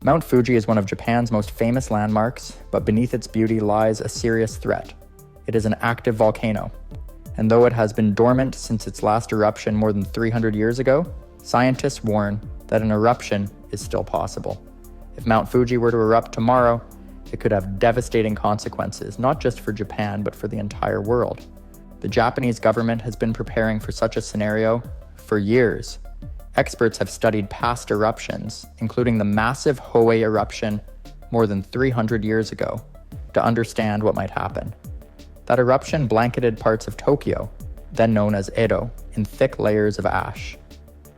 Mount Fuji is one of Japan's most famous landmarks, but beneath its beauty lies a serious threat. It is an active volcano, and though it has been dormant since its last eruption more than 300 years ago, scientists warn that an eruption is still possible. If Mount Fuji were to erupt tomorrow, it could have devastating consequences, not just for Japan, but for the entire world. The Japanese government has been preparing for such a scenario for years. Experts have studied past eruptions, including the massive Hoei eruption more than 300 years ago, to understand what might happen. That eruption blanketed parts of Tokyo, then known as Edo, in thick layers of ash.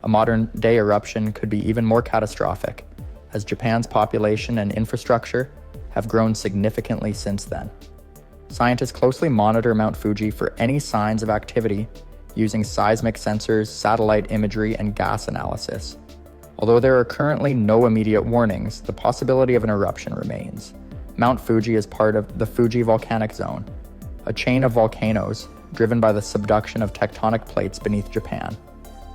A modern-day eruption could be even more catastrophic, as Japan's population and infrastructure have grown significantly since then. Scientists closely monitor Mount Fuji for any signs of activity using seismic sensors, satellite imagery, and gas analysis. Although there are currently no immediate warnings, the possibility of an eruption remains. Mount Fuji is part of the Fuji volcanic zone, a chain of volcanoes driven by the subduction of tectonic plates beneath Japan.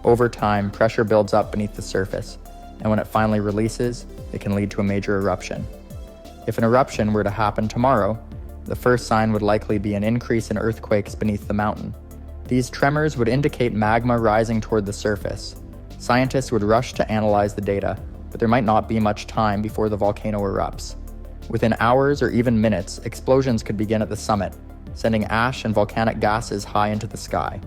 Over time, pressure builds up beneath the surface, and when it finally releases, it can lead to a major eruption. If an eruption were to happen tomorrow, the first sign would likely be an increase in earthquakes beneath the mountain. These tremors would indicate magma rising toward the surface. Scientists would rush to analyze the data, but there might not be much time before the volcano erupts. Within hours or even minutes, explosions could begin at the summit, sending ash and volcanic gases high into the sky.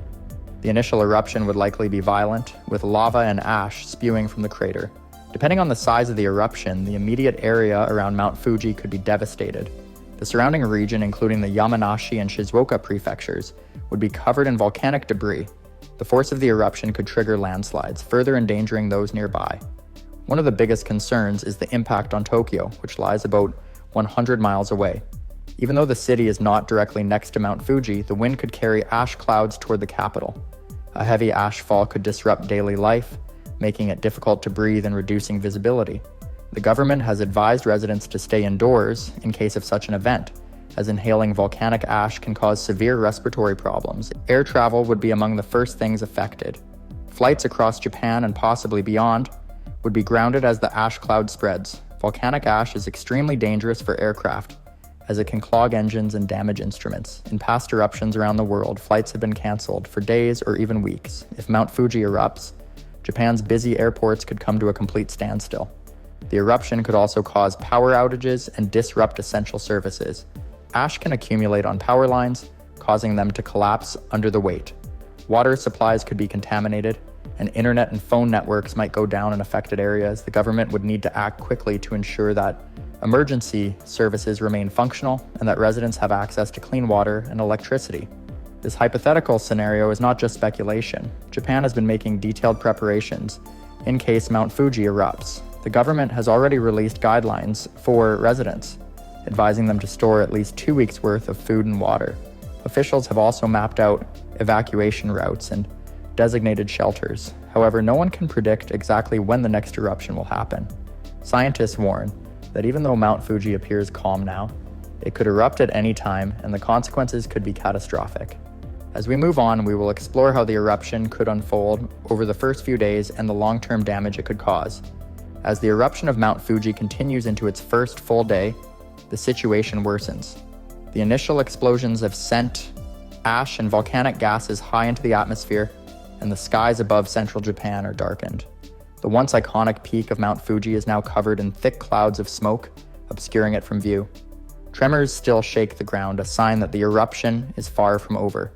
The initial eruption would likely be violent, with lava and ash spewing from the crater. Depending on the size of the eruption, the immediate area around Mount Fuji could be devastated. The surrounding region, including the Yamanashi and Shizuoka prefectures, would be covered in volcanic debris. The force of the eruption could trigger landslides, further endangering those nearby. One of the biggest concerns is the impact on Tokyo, which lies about 100 miles away. Even though the city is not directly next to Mount Fuji, the wind could carry ash clouds toward the capital. A heavy ashfall could disrupt daily life, making it difficult to breathe and reducing visibility. The government has advised residents to stay indoors in case of such an event, as inhaling volcanic ash can cause severe respiratory problems. Air travel would be among the first things affected. Flights across Japan and possibly beyond would be grounded as the ash cloud spreads. Volcanic ash is extremely dangerous for aircraft, as it can clog engines and damage instruments. In past eruptions around the world, flights have been cancelled for days or even weeks. If Mount Fuji erupts, Japan's busy airports could come to a complete standstill. The eruption could also cause power outages and disrupt essential services. Ash can accumulate on power lines, causing them to collapse under the weight. Water supplies could be contaminated, and internet and phone networks might go down in affected areas. The government would need to act quickly to ensure that emergency services remain functional and that residents have access to clean water and electricity. This hypothetical scenario is not just speculation. Japan has been making detailed preparations in case Mount Fuji erupts. The government has already released guidelines for residents, advising them to store at least 2 weeks' worth of food and water. Officials have also mapped out evacuation routes and designated shelters. However, no one can predict exactly when the next eruption will happen. Scientists warn that even though Mount Fuji appears calm now, it could erupt at any time and the consequences could be catastrophic. As we move on, we will explore how the eruption could unfold over the first few days and the long-term damage it could cause. As the eruption of Mount Fuji continues into its first full day, the situation worsens. The initial explosions have sent ash and volcanic gases high into the atmosphere, and the skies above central Japan are darkened. The once iconic peak of Mount Fuji is now covered in thick clouds of smoke, obscuring it from view. Tremors still shake the ground, a sign that the eruption is far from over.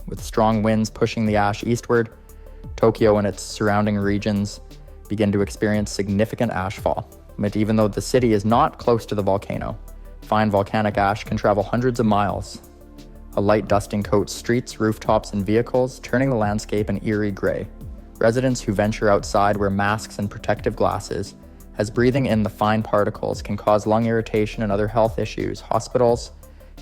With strong winds pushing the ash eastward, Tokyo and its surrounding regions begin to experience significant ashfall. But even though the city is not close to the volcano, fine volcanic ash can travel hundreds of miles. A light dusting coats streets, rooftops, and vehicles, turning the landscape an eerie gray. Residents who venture outside wear masks and protective glasses, as breathing in the fine particles can cause lung irritation and other health issues. Hospitals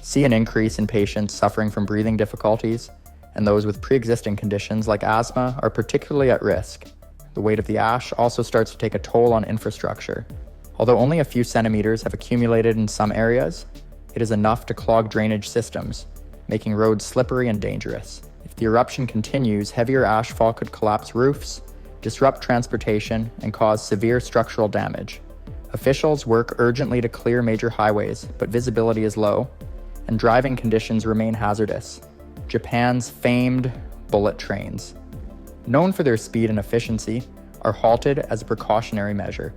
see an increase in patients suffering from breathing difficulties, and those with pre-existing conditions like asthma are particularly at risk. The weight of the ash also starts to take a toll on infrastructure. Although only a few centimeters have accumulated in some areas, it is enough to clog drainage systems, making roads slippery and dangerous. If the eruption continues, heavier ashfall could collapse roofs, disrupt transportation, and cause severe structural damage. Officials work urgently to clear major highways, but visibility is low, and driving conditions remain hazardous. Japan's famed bullet trains, known for their speed and efficiency, are halted as a precautionary measure.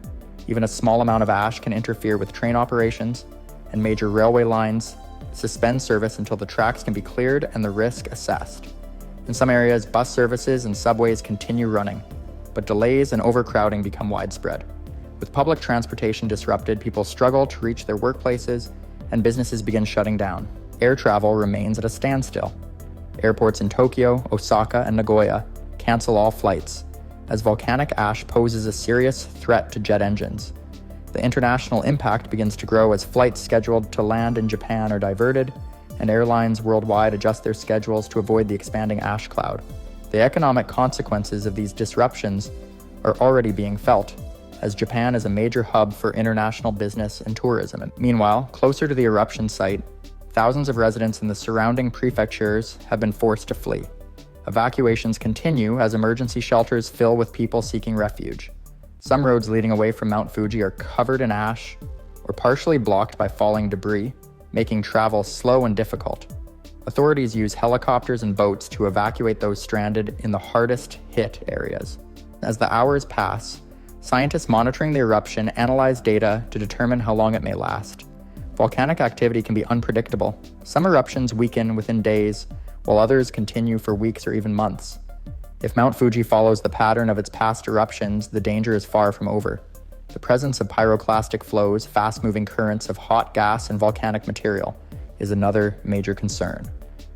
Even a small amount of ash can interfere with train operations, and major railway lines suspend service until the tracks can be cleared and the risk assessed. In some areas, bus services and subways continue running, but delays and overcrowding become widespread. With public transportation disrupted, people struggle to reach their workplaces, and businesses begin shutting down. Air travel remains at a standstill. Airports in Tokyo, Osaka, and Nagoya cancel all flights, as volcanic ash poses a serious threat to jet engines. The international impact begins to grow as flights scheduled to land in Japan are diverted, and airlines worldwide adjust their schedules to avoid the expanding ash cloud. The economic consequences of these disruptions are already being felt, as Japan is a major hub for international business and tourism. Meanwhile, closer to the eruption site, thousands of residents in the surrounding prefectures have been forced to flee. Evacuations continue as emergency shelters fill with people seeking refuge. Some roads leading away from Mount Fuji are covered in ash or partially blocked by falling debris, making travel slow and difficult. Authorities use helicopters and boats to evacuate those stranded in the hardest hit areas. As the hours pass, scientists monitoring the eruption analyze data to determine how long it may last. Volcanic activity can be unpredictable. Some eruptions weaken within days, while others continue for weeks or even months. If Mount Fuji follows the pattern of its past eruptions, the danger is far from over. The presence of pyroclastic flows, fast-moving currents of hot gas and volcanic material, is another major concern.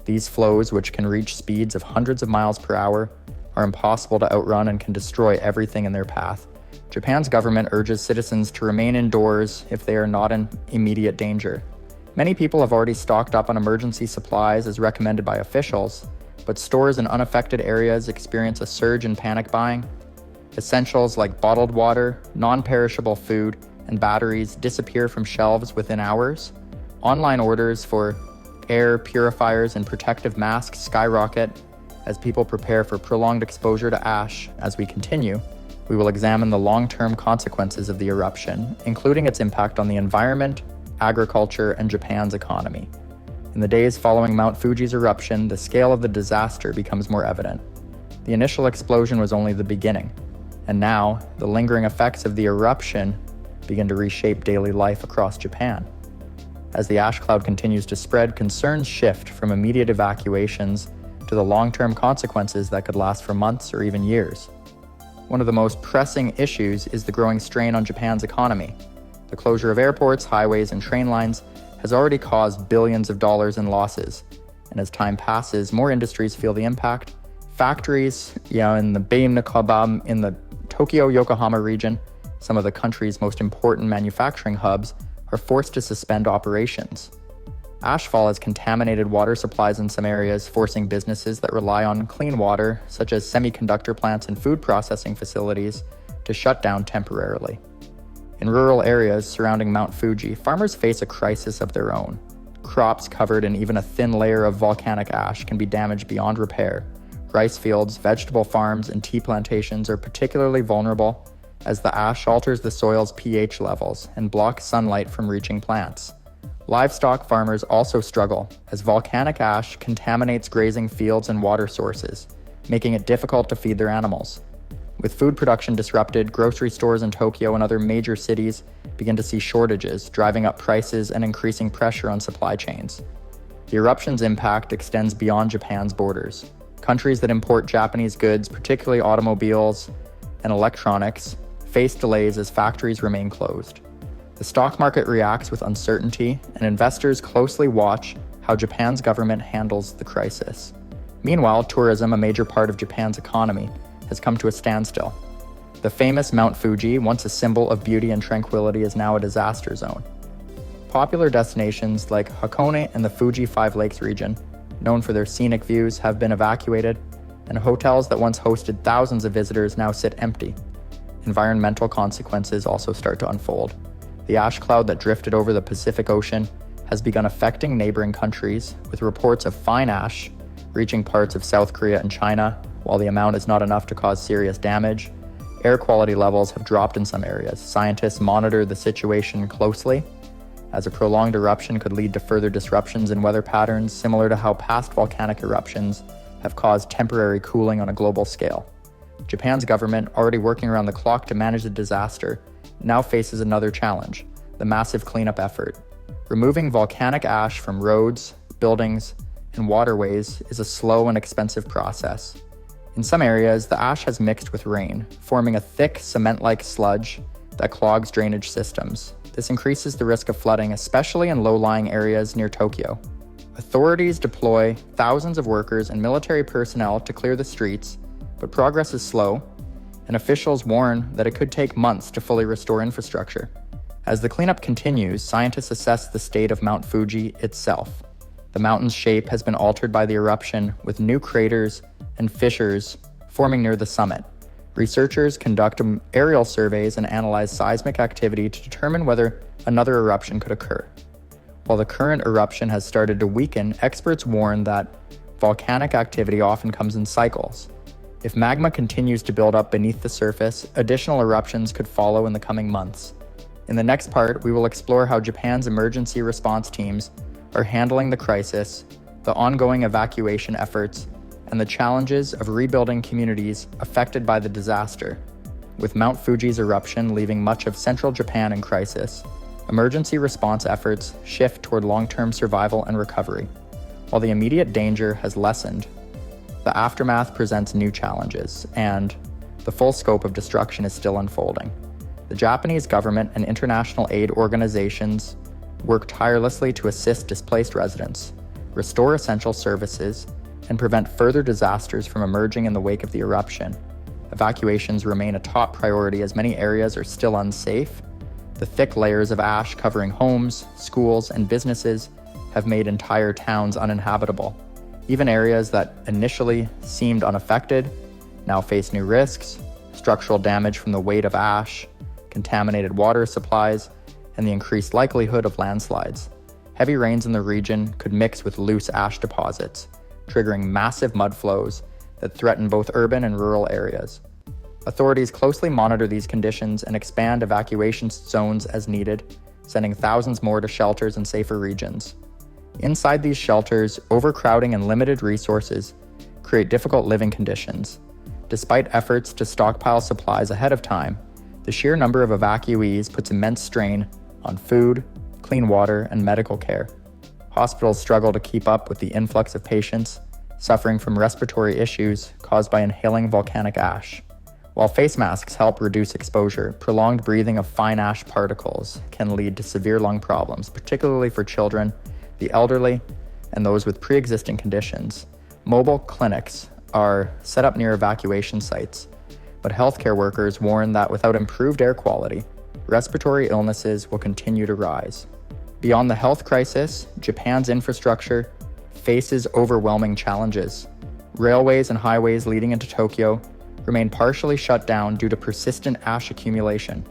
These flows, which can reach speeds of hundreds of miles per hour, are impossible to outrun and can destroy everything in their path. Japan's government urges citizens to remain indoors if they are not in immediate danger. Many people have already stocked up on emergency supplies as recommended by officials, but stores in unaffected areas experience a surge in panic buying. Essentials like bottled water, non-perishable food, and batteries disappear from shelves within hours. Online orders for air purifiers and protective masks skyrocket as people prepare for prolonged exposure to ash. As we continue, we will examine the long-term consequences of the eruption, including its impact on the environment, agriculture, and Japan's economy. In the days following Mount Fuji's eruption, the scale of the disaster becomes more evident. The initial explosion was only the beginning, and now the lingering effects of the eruption begin to reshape daily life across Japan. As the ash cloud continues to spread, concerns shift from immediate evacuations to the long-term consequences that could last for months or even years. One of the most pressing issues is the growing strain on Japan's economy. The closure of airports, highways, and train lines has already caused billions of dollars in losses. And as time passes, more industries feel the impact. Factories, in the Beimnakobam, in the Tokyo-Yokohama region, some of the country's most important manufacturing hubs, are forced to suspend operations. Ashfall has contaminated water supplies in some areas, forcing businesses that rely on clean water, such as semiconductor plants and food processing facilities, to shut down temporarily. In rural areas surrounding Mount Fuji, farmers face a crisis of their own. Crops covered in even a thin layer of volcanic ash can be damaged beyond repair. Rice fields, vegetable farms, and tea plantations are particularly vulnerable as the ash alters the soil's pH levels and blocks sunlight from reaching plants. Livestock farmers also struggle as volcanic ash contaminates grazing fields and water sources, making it difficult to feed their animals. With food production disrupted, grocery stores in Tokyo and other major cities begin to see shortages, driving up prices and increasing pressure on supply chains. The eruption's impact extends beyond Japan's borders. Countries that import Japanese goods, particularly automobiles and electronics, face delays as factories remain closed. The stock market reacts with uncertainty, and investors closely watch how Japan's government handles the crisis. Meanwhile, tourism, a major part of Japan's economy, has come to a standstill. The famous Mount Fuji, once a symbol of beauty and tranquility, is now a disaster zone. Popular destinations like Hakone and the Fuji Five Lakes region, known for their scenic views, have been evacuated, and hotels that once hosted thousands of visitors now sit empty. Environmental consequences also start to unfold. The ash cloud that drifted over the Pacific Ocean has begun affecting neighboring countries, with reports of fine ash reaching parts of South Korea and China. While the amount is not enough to cause serious damage, Air quality levels have dropped in some areas. Scientists monitor the situation closely, as a prolonged eruption could lead to further disruptions in weather patterns, similar to how past volcanic eruptions have caused temporary cooling on a global scale. Japan's government, already working around the clock to manage the disaster, now faces another challenge: the massive cleanup effort. Removing volcanic ash from roads, buildings, and waterways is a slow and expensive process. In some areas, the ash has mixed with rain, forming a thick, cement-like sludge that clogs drainage systems. This increases the risk of flooding, especially in low-lying areas near Tokyo. Authorities deploy thousands of workers and military personnel to clear the streets, but progress is slow, and officials warn that it could take months to fully restore infrastructure. As the cleanup continues, scientists assess the state of Mount Fuji itself. The mountain's shape has been altered by the eruption, with new craters and fissures forming near the summit. Researchers conduct aerial surveys and analyze seismic activity to determine whether another eruption could occur. While the current eruption has started to weaken, experts warn that volcanic activity often comes in cycles. If magma continues to build up beneath the surface, additional eruptions could follow in the coming months. In the next part, we will explore how Japan's emergency response teams are handling the crisis, the ongoing evacuation efforts, and the challenges of rebuilding communities affected by the disaster. With Mount Fuji's eruption leaving much of central Japan in crisis, emergency response efforts shift toward long-term survival and recovery. While the immediate danger has lessened, the aftermath presents new challenges, and the full scope of destruction is still unfolding. The Japanese government and international aid organizations work tirelessly to assist displaced residents, restore essential services, and prevent further disasters from emerging in the wake of the eruption. Evacuations remain a top priority as many areas are still unsafe. The thick layers of ash covering homes, schools, and businesses have made entire towns uninhabitable. Even areas that initially seemed unaffected now face new risks: structural damage from the weight of ash, contaminated water supplies, and the increased likelihood of landslides. Heavy rains in the region could mix with loose ash deposits, triggering massive mud flows that threaten both urban and rural areas. Authorities closely monitor these conditions and expand evacuation zones as needed, sending thousands more to shelters in safer regions. Inside these shelters, overcrowding and limited resources create difficult living conditions. Despite efforts to stockpile supplies ahead of time, the sheer number of evacuees puts immense strain on food, clean water, and medical care. Hospitals struggle to keep up with the influx of patients suffering from respiratory issues caused by inhaling volcanic ash. While face masks help reduce exposure, prolonged breathing of fine ash particles can lead to severe lung problems, particularly for children, the elderly, and those with pre-existing conditions. Mobile clinics are set up near evacuation sites, but healthcare workers warn that without improved air quality, respiratory illnesses will continue to rise. Beyond the health crisis, Japan's infrastructure faces overwhelming challenges. Railways and highways leading into Tokyo remain partially shut down due to persistent ash accumulation.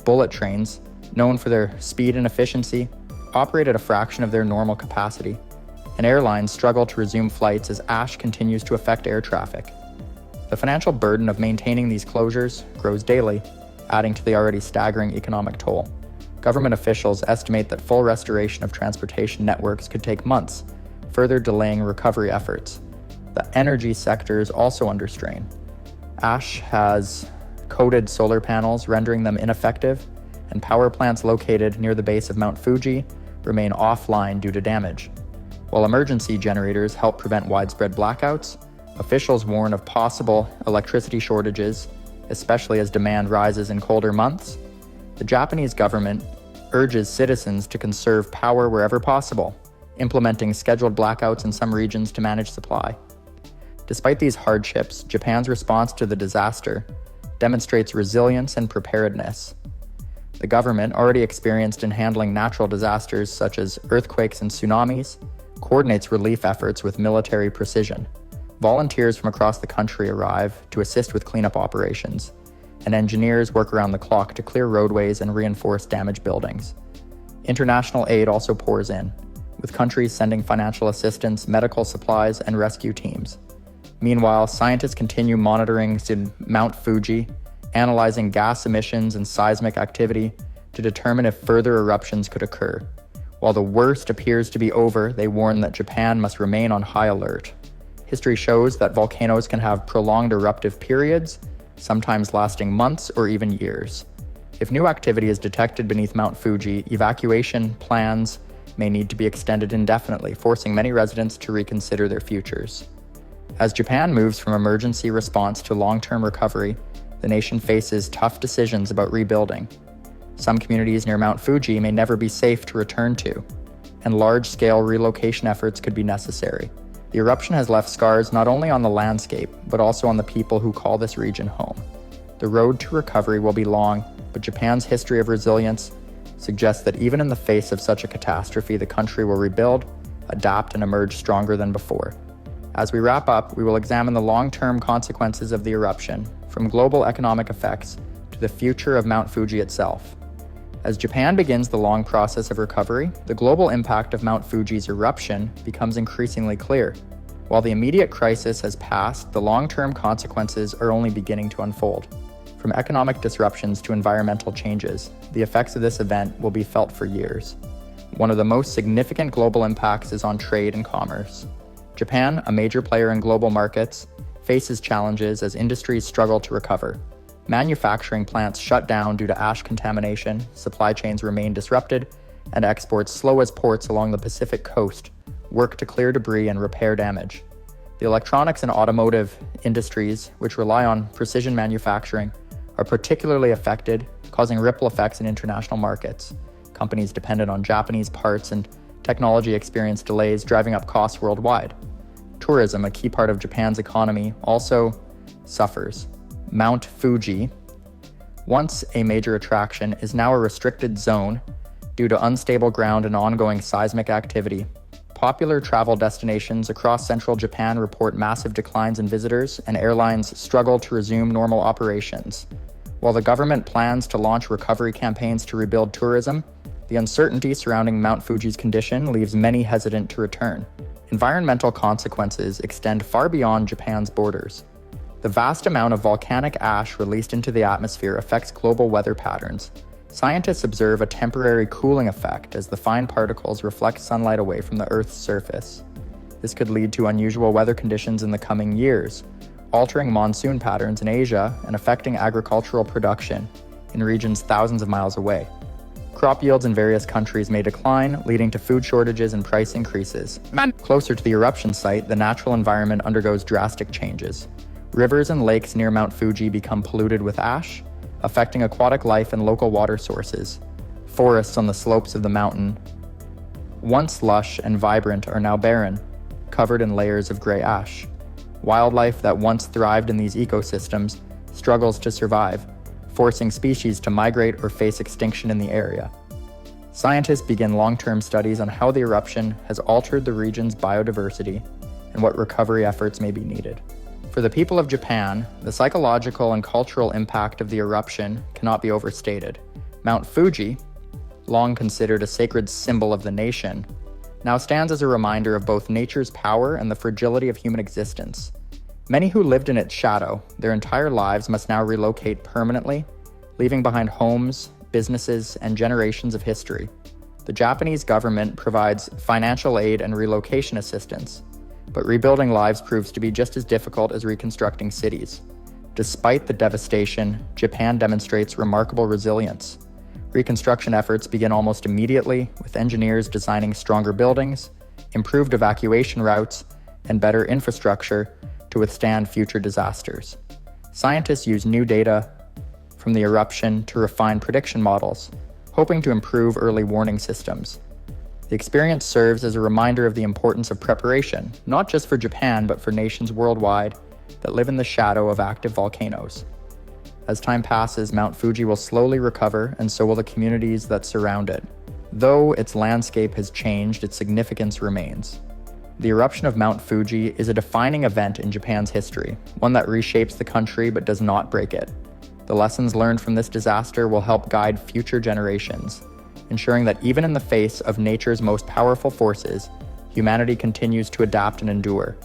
Bullet trains, known for their speed and efficiency, operate at a fraction of their normal capacity, and airlines struggle to resume flights as ash continues to affect air traffic. The financial burden of maintaining these closures grows daily, adding to the already staggering economic toll. Government officials estimate that full restoration of transportation networks could take months, further delaying recovery efforts. The energy sector is also under strain. Ash has coated solar panels, rendering them ineffective, and power plants located near the base of Mount Fuji remain offline due to damage. While emergency generators help prevent widespread blackouts, officials warn of possible electricity shortages, especially as demand rises in colder months. The Japanese government urges citizens to conserve power wherever possible, implementing scheduled blackouts in some regions to manage supply. Despite these hardships, Japan's response to the disaster demonstrates resilience and preparedness. The government, already experienced in handling natural disasters such as earthquakes and tsunamis, coordinates relief efforts with military precision. Volunteers from across the country arrive to assist with cleanup operations, and engineers work around the clock to clear roadways and reinforce damaged buildings. International aid also pours in, with countries sending financial assistance, medical supplies, and rescue teams. Meanwhile, scientists continue monitoring Mount Fuji analyzing gas emissions and seismic activity to determine if further eruptions could occur. While the worst appears to be over, they warn that Japan must remain on high alert. History shows that volcanoes can have prolonged eruptive periods, sometimes lasting months or even years. If new activity is detected beneath Mount Fuji, evacuation plans may need to be extended indefinitely, forcing many residents to reconsider their futures. As Japan moves from emergency response to long-term recovery, the nation faces tough decisions about rebuilding. Some communities near Mount Fuji may never be safe to return to, and large-scale relocation efforts could be necessary. The eruption has left scars not only on the landscape, but also on the people who call this region home. The road to recovery will be long, but Japan's history of resilience suggests that even in the face of such a catastrophe, the country will rebuild, adapt, and emerge stronger than before. As we wrap up, we will examine the long-term consequences of the eruption, from global economic effects to the future of Mount Fuji itself. As Japan begins the long process of recovery, the global impact of Mount Fuji's eruption becomes increasingly clear. While the immediate crisis has passed, the long-term consequences are only beginning to unfold. From economic disruptions to environmental changes, the effects of this event will be felt for years. One of the most significant global impacts is on trade and commerce. Japan, a major player in global markets, faces challenges as industries struggle to recover. Manufacturing plants shut down due to ash contamination, supply chains remain disrupted, and exports slow as ports along the Pacific coast work to clear debris and repair damage. The electronics and automotive industries, which rely on precision manufacturing, are particularly affected, causing ripple effects in international markets. Companies dependent on Japanese parts and technology experience delays, driving up costs worldwide. Tourism, a key part of Japan's economy, also suffers. Mount Fuji, once a major attraction, is now a restricted zone due to unstable ground and ongoing seismic activity. Popular travel destinations across central Japan report massive declines in visitors, and airlines struggle to resume normal operations. While the government plans to launch recovery campaigns to rebuild tourism, the uncertainty surrounding Mount Fuji's condition leaves many hesitant to return. Environmental consequences extend far beyond Japan's borders. The vast amount of volcanic ash released into the atmosphere affects global weather patterns. Scientists observe a temporary cooling effect as the fine particles reflect sunlight away from the Earth's surface. This could lead to unusual weather conditions in the coming years, altering monsoon patterns in Asia and affecting agricultural production in regions thousands of miles away. Crop yields in various countries may decline, leading to food shortages and price increases. Closer to the eruption site, the natural environment undergoes drastic changes. Rivers and lakes near Mount Fuji become polluted with ash, affecting aquatic life and local water sources. Forests on the slopes of the mountain, once lush and vibrant, are now barren, covered in layers of gray ash. Wildlife that once thrived in these ecosystems struggles to survive, forcing species to migrate or face extinction in the area. Scientists begin long-term studies on how the eruption has altered the region's biodiversity and what recovery efforts may be needed. For the people of Japan, the psychological and cultural impact of the eruption cannot be overstated. Mount Fuji, long considered a sacred symbol of the nation, now stands as a reminder of both nature's power and the fragility of human existence. Many who lived in its shadow their entire lives must now relocate permanently, leaving behind homes, businesses, and generations of history. The Japanese government provides financial aid and relocation assistance, but rebuilding lives proves to be just as difficult as reconstructing cities. Despite the devastation, Japan demonstrates remarkable resilience. Reconstruction efforts begin almost immediately, with engineers designing stronger buildings, improved evacuation routes, and better infrastructure to withstand future disasters. Scientists use new data from the eruption to refine prediction models, hoping to improve early warning systems. The experience serves as a reminder of the importance of preparation, not just for Japan, but for nations worldwide that live in the shadow of active volcanoes. As time passes, Mount Fuji will slowly recover, and so will the communities that surround it. Though its landscape has changed, its significance remains. The eruption of Mount Fuji is a defining event in Japan's history, one that reshapes the country but does not break it. The lessons learned from this disaster will help guide future generations, ensuring that even in the face of nature's most powerful forces, humanity continues to adapt and endure,